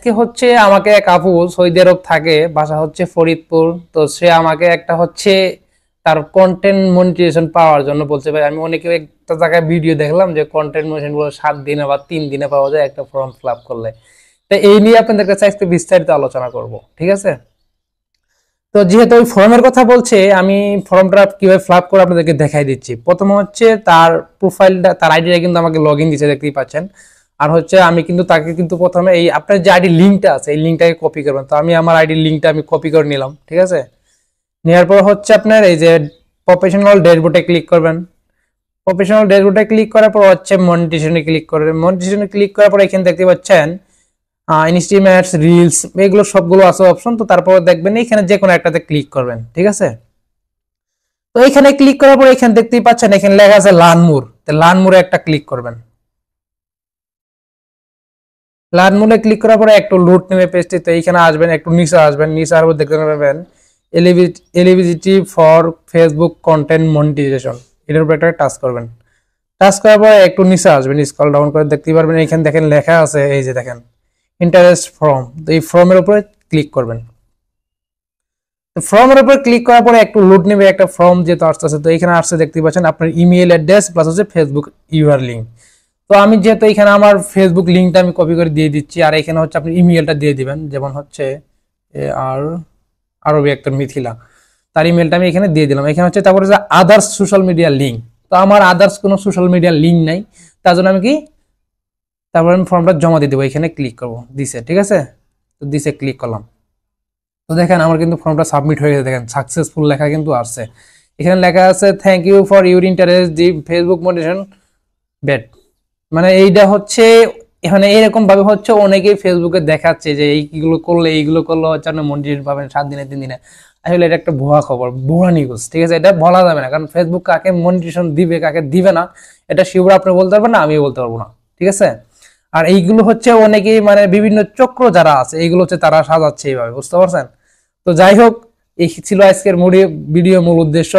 আজকে হচ্ছে আমাকে এক আপু সৌদি আরব থাকে, বাসা হচ্ছে ফরিদপুর। তো সে আমাকে একটা হচ্ছে তার কন্টেন্ট মনিটাইজেশন পাওয়ার জন্য বলছে, ভাই আমি অনেকে একটা জায়গায় ভিডিও দেখলাম যে কন্টেন্ট মনিটাইজেশন গুলো 7 দিনে বা 3 দিনে পাওয়া যায় একটা ফর্ম ফিল আপ করলে। তো এই নিয়ে আপনাদের কাছে আজকে বিস্তারিত আলোচনা করব, ঠিক আছে? তো যেহেতু ওই ফর্মের কথা বলছে, আমি ফর্মটা কিভাবে ফিল আপ করে আপনাদেরকে দেখাই দিচ্ছি। প্রথমে হচ্ছে তার প্রোফাইলটা, তার আইডিটা কিন্তু আমাকে লগ ইন দিচ্ছে, দেখতেই পাচ্ছেন। আর হচ্ছে আমি কিন্তু তাকে কিন্তু প্রথমে এই আপনার যে আইডি লিঙ্কটা আছে এই লিঙ্কটাকে কপি করবেন। তো আমি আমার আইডি লিঙ্কটা আমি কপি করে নিলাম, ঠিক আছে? নেওয়ার পর হচ্ছে আপনার এই যে প্রফেশনাল ড্যাশবোর্ডে ক্লিক করবেন। প্রফেশনাল ড্যাশবোর্ডে ক্লিক করার পর হচ্ছে মনিটাইজেশনে ক্লিক করবেন। মনিটাইজেশনে ক্লিক করার পর এখানে দেখতে পাচ্ছেন ইনস্ট্রিমেন্টস, রিলস, এগুলো সবগুলো আছে অপশন। তো তারপর দেখবেন এখানে যে কোনো একটাতে ক্লিক করবেন, ঠিক আছে? তো এখানে ক্লিক করার পর এখানে দেখতেই পাচ্ছেন এখানে লেখা আছে লার্ন মোর। তো লার্ন মোরে একটা ক্লিক করবেন। লার্ন মোরে ক্লিক করার পরে একটু লোড নেবে পেজটি। তো এইখানে আসবেন, একটু নিচে আসবেন, নিচে আসবে দেখতে পাবেন eligibility for Facebook content monetization, এটার উপর একটা টাচ করবেন। টাচ করার পরে একটু নিচে আসবেন, স্ক্রল ডাউন করে দেখতে পারবেন এখানে দেখেন লেখা আছে, এই যে দেখেন ইন্টারেস্ট ফর্ম। তো এই ফর্মের উপরে ক্লিক করবেন। তো ফর্মের উপর ক্লিক করার পরে একটু লোড নেবে, একটা ফর্ম যেহেতু আসতেছে। তো এখানে আসছে দেখতে পাচ্ছেন আপনার ইমেল অ্যাড্রেস প্লাস হচ্ছে ফেসবুক ইউআর লিঙ্ক। তো আমি যেহেতু এখানে আমার ফেসবুক লিঙ্কটা আমি কপি করে দিয়ে দিচ্ছি, আর এখানে হচ্ছে আপনি ইমেলটা দিয়ে দিবেন, যেমন হচ্ছে আর আরবি একটা মিথিলা, তার ইমেলটা আমি এখানে দিয়ে দিলাম। এখানে হচ্ছে তারপরে যে আদার্স সোশ্যাল মিডিয়া লিঙ্ক। তো আমার আদার্স কোনো সোশ্যাল মিডিয়া লিঙ্ক নাই, তার জন্য আমি কি তারপর আমি ফর্মটা জমা দিয়ে দেবো। এখানে ক্লিক করবো, দিছে, ঠিক আছে? তো দিছে ক্লিক করলাম। তো দেখেন আমার কিন্তু ফর্মটা সাবমিট হয়ে গেছে, দেখেন সাকসেসফুল লেখা কিন্তু আসছে। এখানে লেখা আছে thank you for your interest the Facebook monetization bet. মানে এইটা হচ্ছে এখানে এরকম ভাবে হচ্ছে অনেকেই ফেসবুকে দেখাচ্ছে যে এইগুলো করলে হচ্ছে আপনি মনিটাইজেশন পাবেন 7 দিনে 3 দিনে। আসলে এটা একটা ভুয়া খবর, ভুয়া নিউজ, ঠিক আছে? এটা বলা যাবে না, কারণ ফেসবুক কাকে মনিটাইজেশন দিবে কাকে দিবে না এটা শিওর আপনি বলতে পারবেন না, আমিও বলতে পারবো না, ঠিক আছে? আর এইগুলো হচ্ছে অনেকেই মানে বিভিন্ন চক্র যারা আছে এইগুলো হচ্ছে তারা সাজাচ্ছে এইভাবে, বুঝতে পারছেন? তো যাই হোক, এই ছিল আজকের ভিডিও মূল উদ্দেশ্য।